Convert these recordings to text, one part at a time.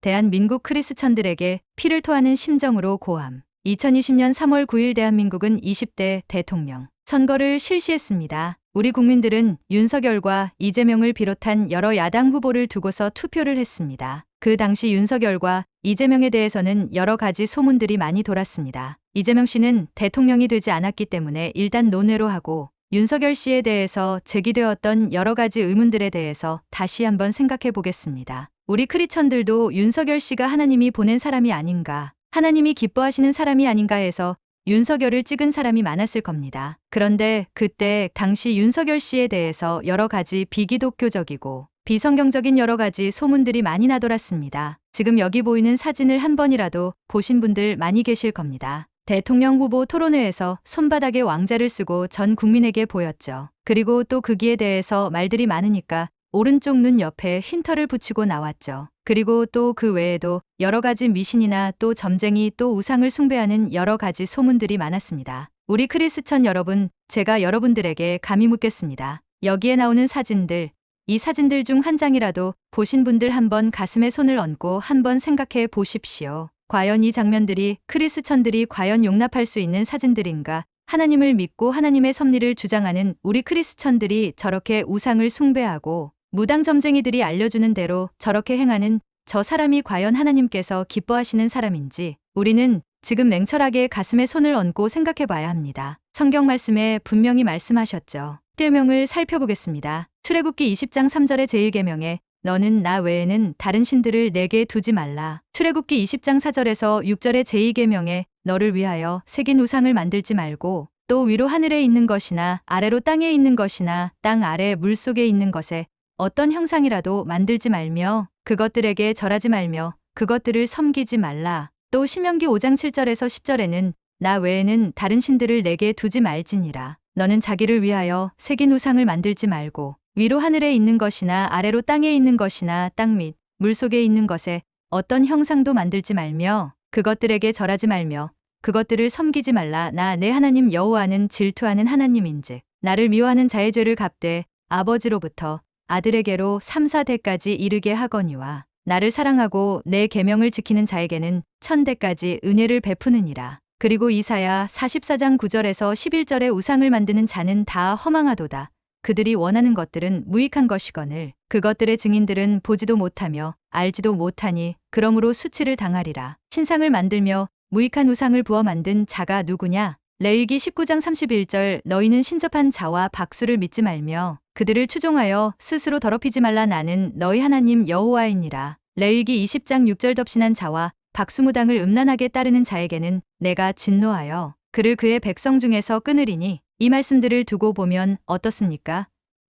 대한민국 크리스천들에게 피를 토하는 심정으로 고함. 2020년 3월 9일 대한민국은 20대 대통령 선거를 실시했습니다. 우리 국민들은 윤석열과 이재명을 비롯한 여러 야당 후보를 두고서 투표를 했습니다. 그 당시 윤석열과 이재명에 대해서는 여러 가지 소문들이 많이 돌았습니다. 이재명 씨는 대통령이 되지 않았기 때문에 일단 논외로 하고, 윤석열 씨에 대해서 제기되었던 여러 가지 의문들에 대해서 다시 한번 생각해 보겠습니다. 우리 크리천들도 윤석열 씨가 하나님이 보낸 사람이 아닌가, 하나님이 기뻐하시는 사람이 아닌가 해서 윤석열을 찍은 사람이 많았을 겁니다. 그런데 그때 당시 윤석열 씨에 대해서 여러 가지 비기독교적이고 비성경적인 여러 가지 소문들이 많이 나돌았습니다. 지금 여기 보이는 사진을 한 번이라도 보신 분들 많이 계실 겁니다. 대통령 후보 토론회에서 손바닥에 왕자를 쓰고 전 국민에게 보였죠. 그리고 또 거기에 대해서 말들이 많으니까 오른쪽 눈 옆에 흰털을 붙이고 나왔죠. 그리고 또 그 외에도 여러 가지 미신이나 또 점쟁이 또 우상을 숭배하는 여러 가지 소문들이 많았습니다. 우리 크리스천 여러분, 제가 여러분들에게 감히 묻겠습니다. 여기에 나오는 사진들, 이 사진들 중 한 장이라도 보신 분들 한번 가슴에 손을 얹고 한번 생각해 보십시오. 과연 이 장면들이 크리스천들이 과연 용납할 수 있는 사진들인가? 하나님을 믿고 하나님의 섭리를 주장하는 우리 크리스천들이 저렇게 우상을 숭배하고 무당 점쟁이들이 알려주는 대로 저렇게 행하는 저 사람이 과연 하나님께서 기뻐하시는 사람인지 우리는 지금 냉철하게 가슴에 손을 얹고 생각해 봐야 합니다. 성경 말씀에 분명히 말씀하셨죠. 계명을 살펴보겠습니다. 출애굽기 20장 3절의 제1계명에 너는 나 외에는 다른 신들을 내게 두지 말라. 출애굽기 20장 4절에서 6절의 제2계명에 너를 위하여 새긴 우상을 만들지 말고 또 위로 하늘에 있는 것이나 아래로 땅에 있는 것이나 땅 아래 물속에 있는 것에 어떤 형상이라도 만들지 말며 그것들에게 절하지 말며 그것들을 섬기지 말라. 또 신명기 5장 7절에서 10절에는 나 외에는 다른 신들을 내게 두지 말지니라. 너는 자기를 위하여 새긴 우상을 만들지 말고 위로 하늘에 있는 것이나 아래로 땅에 있는 것이나 땅 및 물속에 있는 것에 어떤 형상도 만들지 말며 그것들에게 절하지 말며 그것들을 섬기지 말라. 나 내 하나님 여호와는 질투하는 하나님인즉 나를 미워하는 자의 죄를 갚되 아버지로부터 아들에게로 3, 4대까지 이르게 하거니와 나를 사랑하고 내 계명을 지키는 자에게는 1000대까지 은혜를 베푸느니라. 그리고 이사야 44장 9절에서 11절에 우상을 만드는 자는 다 허망하도다. 그들이 원하는 것들은 무익한 것이거늘 그것들의 증인들은 보지도 못하며 알지도 못하니 그러므로 수치를 당하리라. 신상을 만들며 무익한 우상을 부어 만든 자가 누구냐? 레위기 19장 31절 너희는 신접한 자와 박수를 믿지 말며 그들을 추종하여 스스로 더럽히지 말라. 나는 너희 하나님 여호와이니라. 레위기 20장 6절 덥신한 자와 박수무당을 음란하게 따르는 자에게는 내가 진노하여 그를 그의 백성 중에서 끊으리니 이 말씀들을 두고 보면 어떻습니까?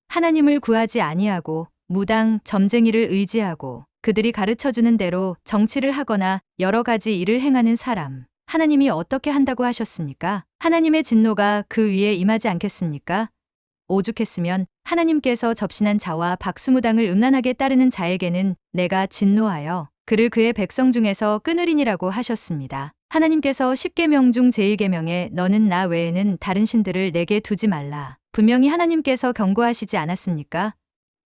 하나님을 구하지 아니하고 무당, 점쟁이를 의지하고 그들이 가르쳐주는 대로 정치를 하거나 여러 가지 일을 행하는 사람, 하나님이 어떻게 한다고 하셨습니까? 하나님의 진노가 그 위에 임하지 않겠습니까? 오죽했으면 하나님께서 접신한 자와 박수무당을 음란하게 따르는 자에게는 내가 진노하여 그를 그의 백성 중에서 끊으리니라고 하셨습니다. 하나님께서 10계명 중 제1계명에 너는 나 외에는 다른 신들을 내게 두지 말라. 분명히 하나님께서 경고하시지 않았습니까?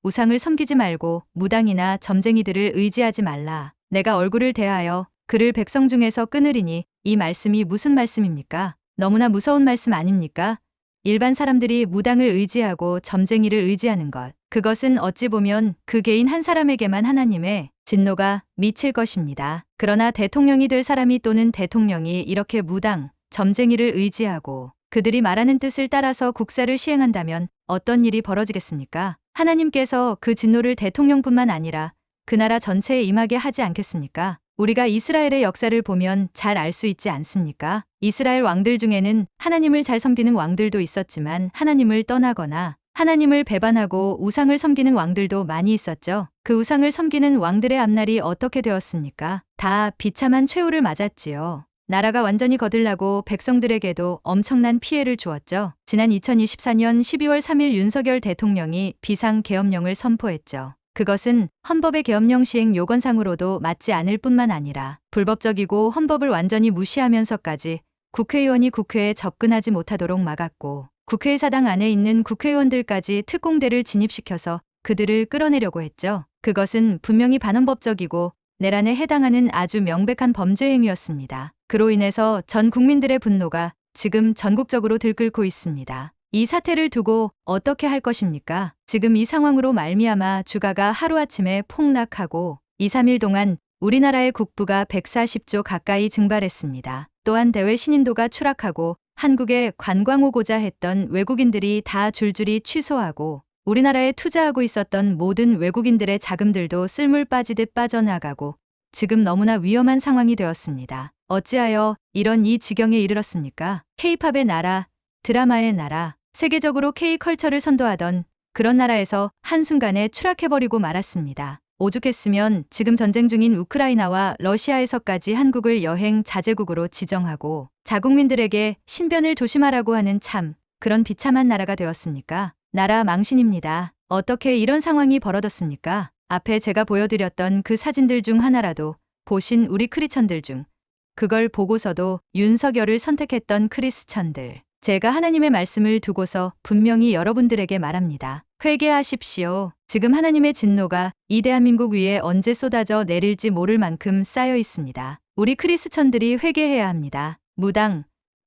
우상을 섬기지 말고 무당이나 점쟁이들을 의지하지 말라. 내가 얼굴을 대하여 그를 백성 중에서 끊으리니 이 말씀이 무슨 말씀입니까? 너무나 무서운 말씀 아닙니까? 일반 사람들이 무당을 의지하고 점쟁이를 의지하는 것, 그것은 어찌 보면 그 개인 한 사람에게만 하나님의 진노가 미칠 것입니다. 그러나 대통령이 될 사람이 또는 대통령이 이렇게 무당, 점쟁이를 의지하고 그들이 말하는 뜻을 따라서 국사를 시행한다면 어떤 일이 벌어지겠습니까? 하나님께서 그 진노를 대통령뿐만 아니라 그 나라 전체에 임하게 하지 않겠습니까? 우리가 이스라엘의 역사를 보면 잘 알 수 있지 않습니까? 이스라엘 왕들 중에는 하나님을 잘 섬기는 왕들도 있었지만 하나님을 떠나거나 하나님을 배반하고 우상을 섬기는 왕들도 많이 있었죠. 그 우상을 섬기는 왕들의 앞날이 어떻게 되었습니까? 다 비참한 최후를 맞았지요. 나라가 완전히 거들나고 백성들에게도 엄청난 피해를 주었죠. 지난 2024년 12월 3일 윤석열 대통령이 비상계엄령을 선포했죠. 그것은 헌법의 계엄령 시행 요건상으로도 맞지 않을 뿐만 아니라 불법적이고 헌법을 완전히 무시하면서까지 국회의원이 국회에 접근하지 못하도록 막았고 국회의사당 안에 있는 국회의원들까지 특공대를 진입시켜서 그들을 끌어내려고 했죠. 그것은 분명히 반헌법적이고 내란에 해당하는 아주 명백한 범죄 행위였습니다. 그로 인해서 전 국민들의 분노가 지금 전국적으로 들끓고 있습니다. 이 사태를 두고 어떻게 할 것입니까? 지금 이 상황으로 말미암아 주가가 하루아침에 폭락하고 2, 3일 동안 우리나라의 국부가 140조 가까이 증발했습니다. 또한 대외 신인도가 추락하고 한국에 관광 오고자 했던 외국인들이 다 줄줄이 취소하고 우리나라에 투자하고 있었던 모든 외국인들의 자금들도 쓸물 빠지듯 빠져나가고 지금 너무나 위험한 상황이 되었습니다. 어찌하여 이런 이 지경에 이르렀습니까? K-팝의 나라, 드라마의 나라, 세계적으로 K-컬처를 선도하던 그런 나라에서 한순간에 추락해버리고 말았습니다. 오죽했으면 지금 전쟁 중인 우크라이나와 러시아에서까지 한국을 여행 자제국으로 지정하고 자국민들에게 신변을 조심하라고 하는 참 그런 비참한 나라가 되었습니까? 나라 망신입니다. 어떻게 이런 상황이 벌어졌습니까? 앞에 제가 보여드렸던 그 사진들 중 하나라도 보신 우리 크리스천들 중 그걸 보고서도 윤석열을 선택했던 크리스천들. 제가 하나님의 말씀을 두고서 분명히 여러분들에게 말합니다. 회개하십시오. 지금 하나님의 진노가 이 대한민국 위에 언제 쏟아져 내릴지 모를 만큼 쌓여 있습니다. 우리 크리스천들이 회개해야 합니다. 무당,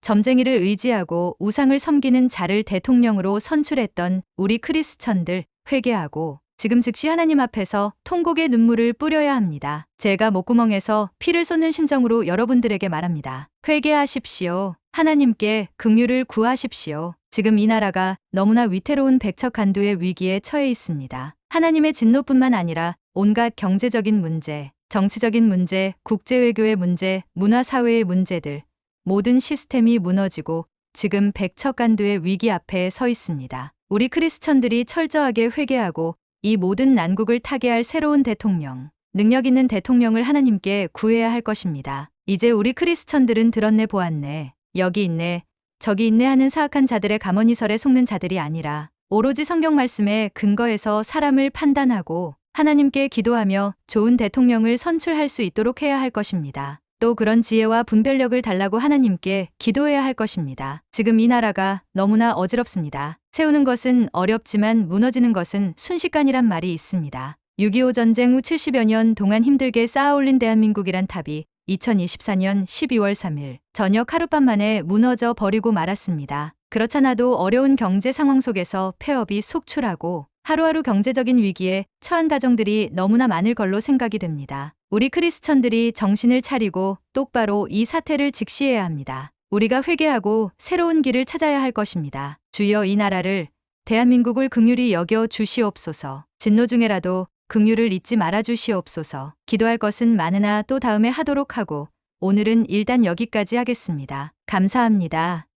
점쟁이를 의지하고 우상을 섬기는 자를 대통령으로 선출했던 우리 크리스천들 회개하고 지금 즉시 하나님 앞에서 통곡의 눈물을 뿌려야 합니다. 제가 목구멍에서 피를 쏟는 심정으로 여러분들에게 말합니다. 회개하십시오. 하나님께 긍휼을 구하십시오. 지금 이 나라가 너무나 위태로운 백척간두의 위기에 처해 있습니다. 하나님의 진노뿐만 아니라 온갖 경제적인 문제, 정치적인 문제, 국제외교의 문제, 문화사회의 문제들 모든 시스템이 무너지고 지금 백척간두의 위기 앞에 서 있습니다. 우리 크리스천들이 철저하게 회개하고 이 모든 난국을 타개할 새로운 대통령, 능력 있는 대통령을 하나님께 구해야 할 것입니다. 이제 우리 크리스천들은 들었네 보았네, 여기 있네, 저기 있네 하는 사악한 자들의 가머니설에 속는 자들이 아니라 오로지 성경 말씀에 근거해서 사람을 판단하고 하나님께 기도하며 좋은 대통령을 선출할 수 있도록 해야 할 것입니다. 또 그런 지혜와 분별력을 달라고 하나님께 기도해야 할 것입니다. 지금 이 나라가 너무나 어지럽습니다. 세우는 것은 어렵지만 무너지는 것은 순식간이란 말이 있습니다. 6.25 전쟁 후 70여 년 동안 힘들게 쌓아올린 대한민국이란 탑이 2024년 12월 3일 저녁 하룻밤 만에 무너져 버리고 말았습니다. 그렇잖아도 어려운 경제 상황 속에서 폐업이 속출하고 하루하루 경제적인 위기에 처한 가정들이 너무나 많을 걸로 생각이 됩니다. 우리 크리스천들이 정신을 차리고 똑바로 이 사태를 직시해야 합니다. 우리가 회개하고 새로운 길을 찾아야 할 것입니다. 주여 이 나라를, 대한민국을 긍휼히 여겨 주시옵소서. 진노 중에라도 긍휼을 잊지 말아 주시옵소서. 기도할 것은 많으나 또 다음에 하도록 하고 오늘은 일단 여기까지 하겠습니다. 감사합니다.